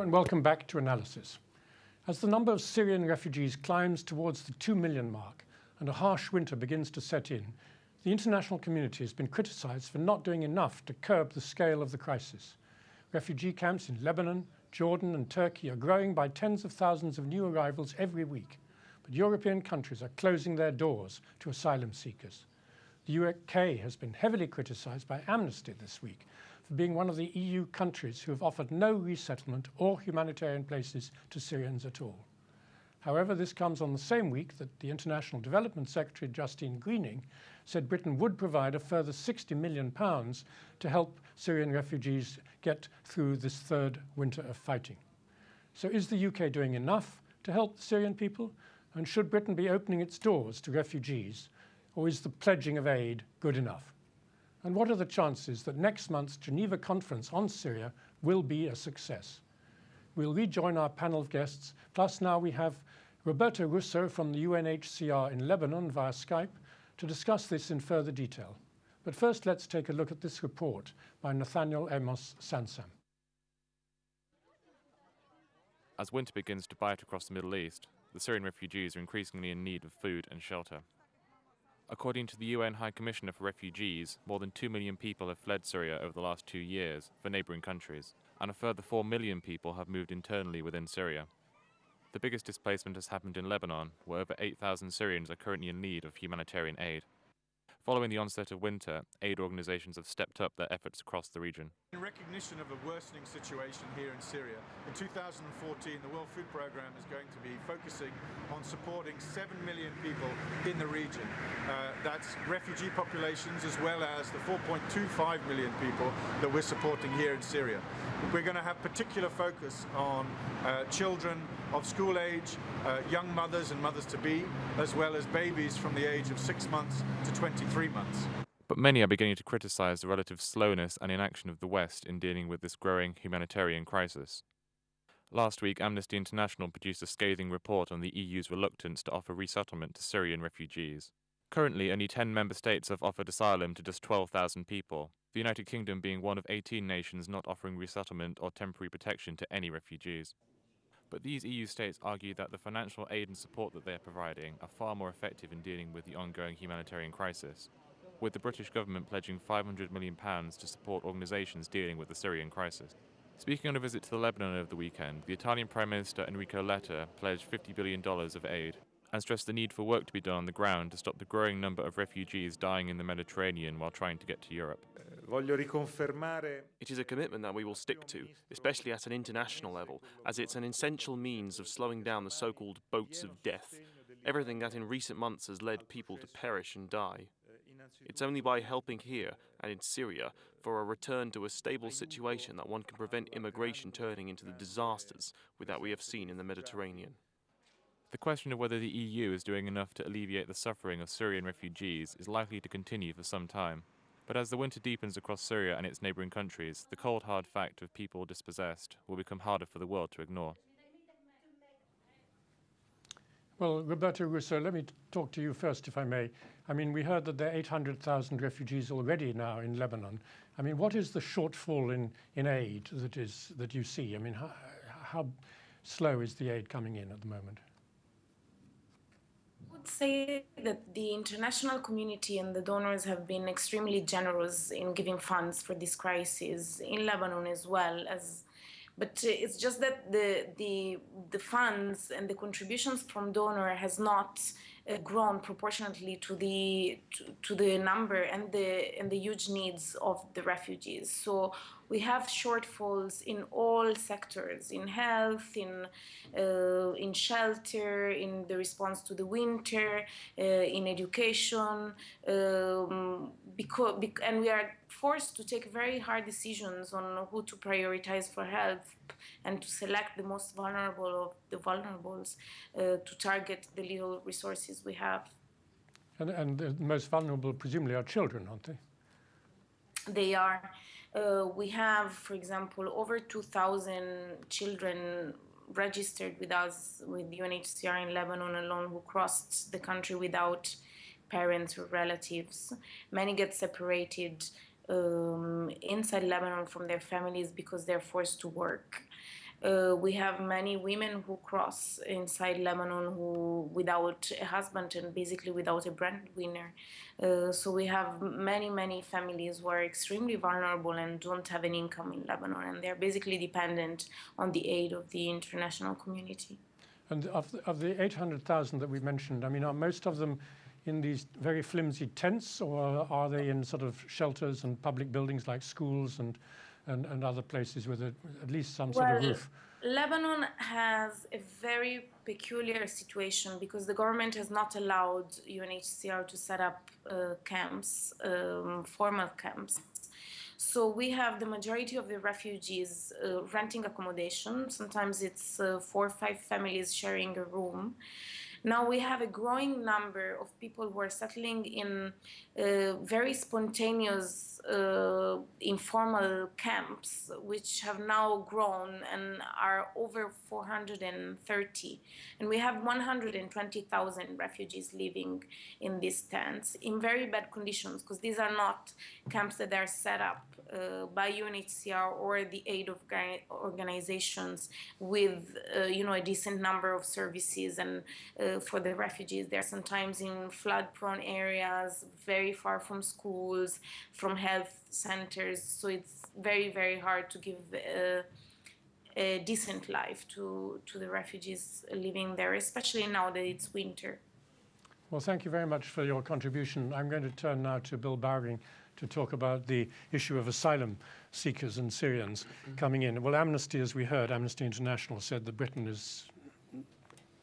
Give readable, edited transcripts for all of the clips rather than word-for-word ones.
and welcome back to Analysis. As the number of Syrian refugees climbs towards the 2 million mark and a harsh winter begins to set in, the international community has been criticized for not doing enough to curb the scale of the crisis. Refugee camps in Lebanon, Jordan and Turkey are growing by tens of thousands of new arrivals every week, but European countries are closing their doors to asylum seekers. The UK has been heavily criticized by Amnesty this week for being one of the EU countries who have offered no resettlement or humanitarian places to Syrians at all. However, this comes on the same week that the International Development Secretary Justine Greening said Britain would provide a further £60 million to help Syrian refugees get through this third winter of fighting. So is the UK doing enough to help the Syrian people? And should Britain be opening its doors to refugees? Or is the pledging of aid good enough? And what are the chances that next month's Geneva conference on Syria will be a success? We'll rejoin our panel of guests, plus now we have Roberto Russo from the UNHCR in Lebanon via Skype to discuss this in further detail. But first, let's take a look at this report by Nathaniel Amos Sansam. As winter begins to bite across the Middle East, the Syrian refugees are increasingly in need of food and shelter. According to the UN High Commissioner for Refugees, more than 2 million people have fled Syria over the last 2 years for neighbouring countries, and a further 4 million people have moved internally within Syria. The biggest displacement has happened in Lebanon, where over 8,000 Syrians are currently in need of humanitarian aid. Following the onset of winter, aid organisations have stepped up their efforts across the region. In recognition of a worsening situation here in Syria, in 2014 the World Food Programme is going to be focusing on supporting 7 million people in the region. That's refugee populations as well as the 4.25 million people that we're supporting here in Syria. We're going to have particular focus on children of school age, young mothers and mothers-to-be, as well as babies from the age of 6 months to 23 months. But many are beginning to criticise the relative slowness and inaction of the West in dealing with this growing humanitarian crisis. Last week, Amnesty International produced a scathing report on the EU's reluctance to offer resettlement to Syrian refugees. Currently, only 10 member states have offered asylum to just 12,000 people, the United Kingdom being one of 18 nations not offering resettlement or temporary protection to any refugees. But these EU states argue that the financial aid and support that they are providing are far more effective in dealing with the ongoing humanitarian crisis, with the British government pledging £500 million to support organisations dealing with the Syrian crisis. Speaking on a visit to Lebanon over the weekend, the Italian Prime Minister Enrico Letta pledged $50 billion of aid and stressed the need for work to be done on the ground to stop the growing number of refugees dying in the Mediterranean while trying to get to Europe. It is a commitment that we will stick to, especially at an international level, as it's an essential means of slowing down the so-called boats of death, everything that in recent months has led people to perish and die. It's only by helping here and in Syria for a return to a stable situation that one can prevent immigration turning into the disasters that we have seen in the Mediterranean. The question of whether the EU is doing enough to alleviate the suffering of Syrian refugees is likely to continue for some time. But as the winter deepens across Syria and its neighbouring countries, the cold hard fact of people dispossessed will become harder for the world to ignore. Well, Roberto Russo, let me talk to you first, if I may. I mean, we heard that there are 800,000 refugees already now in Lebanon. I mean, what is the shortfall in aid that you see? I mean, how slow is the aid coming in at the moment? I would say that the international community and the donors have been extremely generous in giving funds for this crisis in Lebanon as well as. But it's just that the funds and the contributions from donor has not grown proportionately to the number and the huge needs of the refugees. So we have shortfalls in all sectors, in health, in shelter, in the response to the winter, in education, and we are forced to take very hard decisions on who to prioritize for help and to select the most vulnerable of the vulnerables to target the little resources we have. And the most vulnerable presumably are children, aren't they? They are. We have, for example, over 2,000 children registered with us, with UNHCR in Lebanon alone, who crossed the country without parents or relatives. Many get separated inside Lebanon from their families because they're forced to work. We have many women who cross inside Lebanon who without a husband and basically without a breadwinner. So we have many families who are extremely vulnerable and don't have an income in Lebanon, and they're basically dependent on the aid of the international community. And of the 800,000 that we mentioned, I mean, are most of them in these very flimsy tents, or are they in sort of shelters and public buildings like schools and other places with at least some sort of roof? Lebanon has a very peculiar situation because the government has not allowed UNHCR to set up camps, formal camps. So we have the majority of the refugees renting accommodation. Sometimes it's 4 or 5 families sharing a room. Now we have a growing number of people who are settling in very spontaneous informal camps, which have now grown and are over 430. And we have 120,000 refugees living in these tents in very bad conditions, because these are not camps that are set up by UNHCR or the aid of organizations with a decent number of services and for the refugees. They're sometimes in flood-prone areas, very far from schools, from health centers. So it's very hard to give a decent life to the refugees living there, especially now that it's winter. Well, thank you very much for your contribution. I'm going to turn now to Bill Bowring to talk about the issue of asylum seekers and Syrians coming in. Well, Amnesty, as we heard, Amnesty International said that Britain is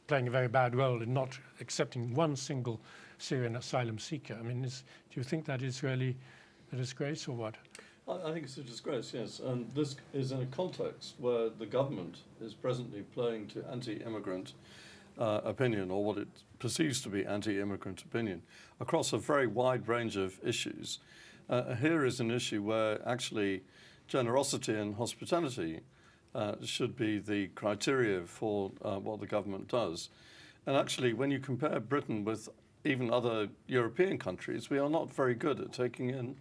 playing a very bad role in not accepting one single Syrian asylum seeker. I mean, do you think that is really a disgrace or what? I think it's a disgrace, yes. And this is in a context where the government is presently playing to anti-immigrant opinion, or what it perceives to be anti-immigrant opinion, across a very wide range of issues. Here is an issue where actually generosity and hospitality should be the criteria for what the government does. And actually, when you compare Britain with even other European countries, we are not very good at taking in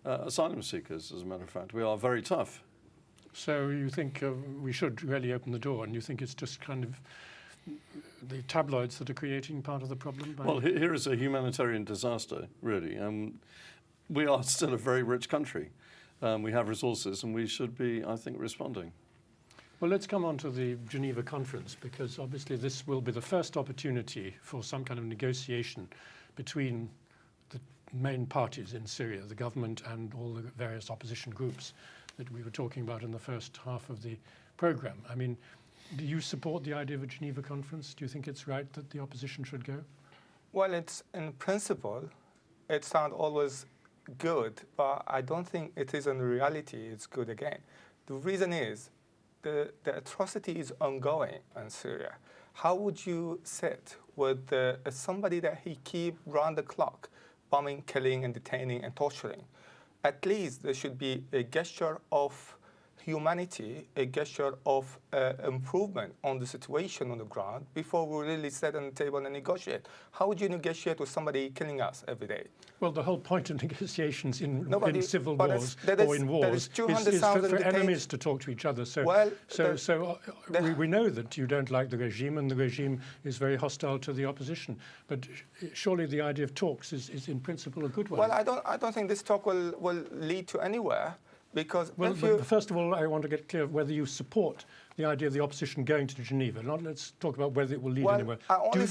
asylum seekers, as a matter of fact. We are very tough. So you think we should really open the door, and you think it's just kind of the tabloids that are creating part of the problem? Well, here is a humanitarian disaster, really. We are still a very rich country. We have resources, and we should be, I think, responding. Well, let's come on to the Geneva conference, because obviously this will be the first opportunity for some kind of negotiation between the main parties in Syria, the government and all the various opposition groups that we were talking about in the first half of the program. I mean, do you support the idea of a Geneva conference? Do you think it's right that the opposition should go? Well, it's in principle, it sounds always good, but I don't think it is in reality it's good again. The reason is the atrocity is ongoing in Syria. How would you sit with somebody that he keep round the clock bombing, killing, and detaining and torturing? At least there should be a gesture of humanity, a gesture of improvement on the situation on the ground before we really sit on the table and negotiate. How would you negotiate with somebody killing us every day? Well, the whole point of negotiations in civil wars or in wars is for enemies to talk to each other. So, we know that you don't like the regime, and the regime is very hostile to the opposition. But surely the idea of talks is in principle a good one. Well, I don't think this talk will lead to anywhere. Because first of all, I want to get clear whether you support the idea of the opposition going to Geneva. Let's talk about whether it will lead anywhere.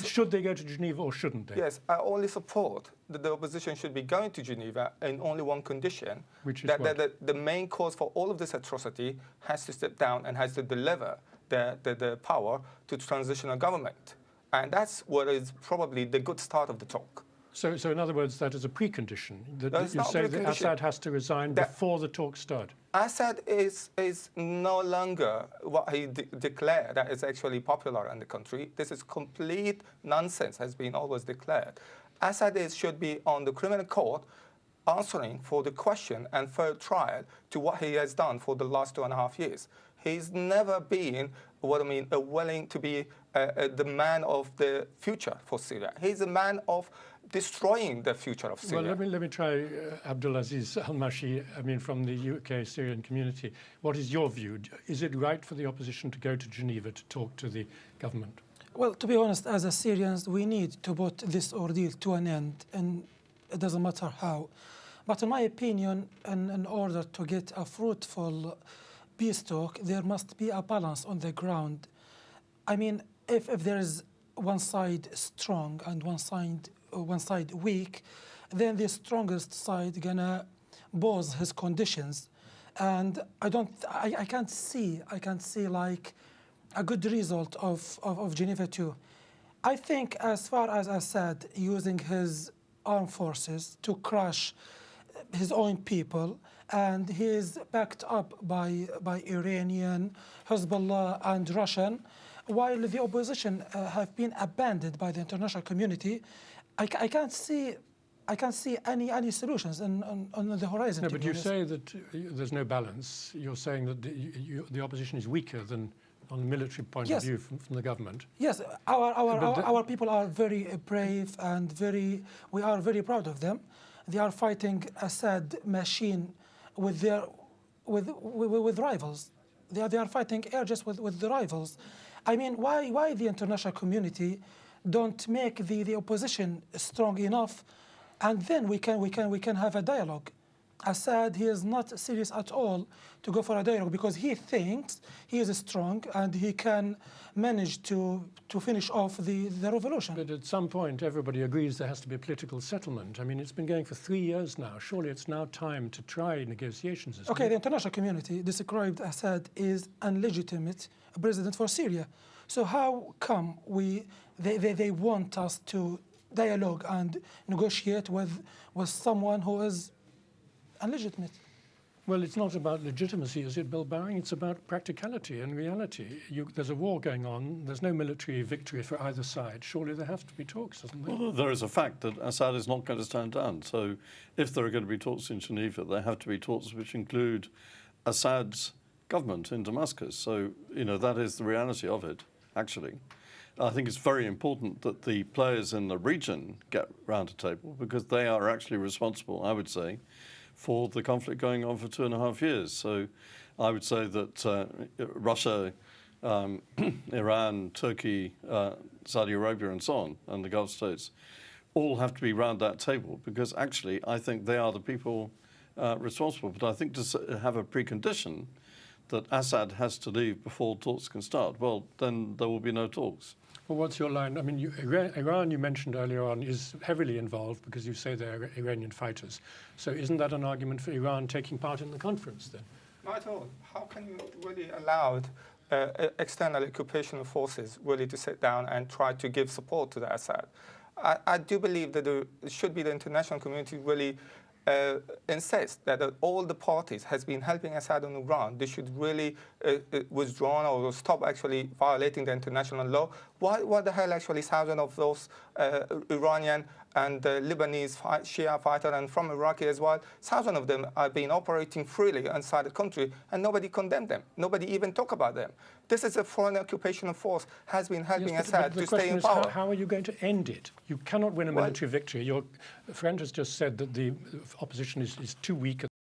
Should they go to Geneva or shouldn't they? Yes, I only support that the opposition should be going to Geneva in only one condition. Which is that the main cause for all of this atrocity has to step down and has to deliver the power to transitional government. And that's what is probably the good start of the talk. So in other words, that is a precondition, that you say that Assad has to resign before the talks start. Assad is no longer what he declared that is actually popular in the country. This is complete nonsense, has been always declared. Assad should be on the criminal court answering for the question and fair trial to what he has done for the last 2.5 years. He's never been, willing to be the man of the future for Syria. He's a man of destroying the future of Syria. Well, let me try Abdulaziz Al-Mashi, from the UK Syrian community. What is your view? Is it right for the opposition to go to Geneva to talk to the government? Well, to be honest, as Syrians, we need to put this ordeal to an end, and it doesn't matter how. But in my opinion, in order to get a fruitful peace talk, there must be a balance on the ground. If there is one side strong and one side weak, then the strongest side gonna pose his conditions, and I can't see like a good result of Geneva too. I think as far as Assad using his armed forces to crush his own people, and he is backed up by Iranian, Hezbollah, and Russian, while the opposition have been abandoned by the international community. I can't see any solutions on the horizon. No, but you say that there's no balance. You're saying that the opposition is weaker than on a military point of view from the government. Yes, our people are very brave and we are very proud of them. They are fighting Assad machine with rivals. They are fighting air just with the rivals. Why the international community don't make the opposition strong enough, and then we can have a dialogue? Assad, he is not serious at all to go for a dialogue because he thinks he is strong and he can manage to finish off the revolution. But at some point, everybody agrees there has to be a political settlement. It's been going for 3 years now. Surely it's now time to try negotiations. Okay, the international community described Assad as illegitimate president for Syria. So how come they want us to dialogue and negotiate with someone who is illegitimate? Well, it's not about legitimacy, is it, Bill Bowring? It's about practicality and reality. There's a war going on. There's no military victory for either side. Surely there have to be talks, doesn't there? Well, there is a fact that Assad is not going to stand down. So if there are going to be talks in Geneva, there have to be talks which include Assad's government in Damascus. So, that is the reality of it, actually. I think it's very important that the players in the region get round a table because they are actually responsible, I would say, for the conflict going on for 2.5 years. So I would say that Russia, Iran, Turkey, Saudi Arabia and so on, and the Gulf states, all have to be round that table because actually I think they are the people responsible. But I think to have a precondition that Assad has to leave before talks can start, well, then there will be no talks. Well, what's your line? Iran, you mentioned earlier on, is heavily involved because you say they're Iranian fighters. So isn't that an argument for Iran taking part in the conference then? Not at all. How can you really allow external occupation forces really to sit down and try to give support to the Assad? I do believe that it should be the international community really insist that all the parties has been helping Assad on the ground. They should really withdraw or stop actually violating the international law. What the hell actually thousands of those Iranian and Lebanese Shia fighters and from Iraqi as well, thousands of them have been operating freely inside the country and nobody condemned them. Nobody even talk about them. This is a foreign occupation force has been helping Assad to stay in power. How are you going to end it? You cannot win a military victory. Your friend has just said that the opposition is too weak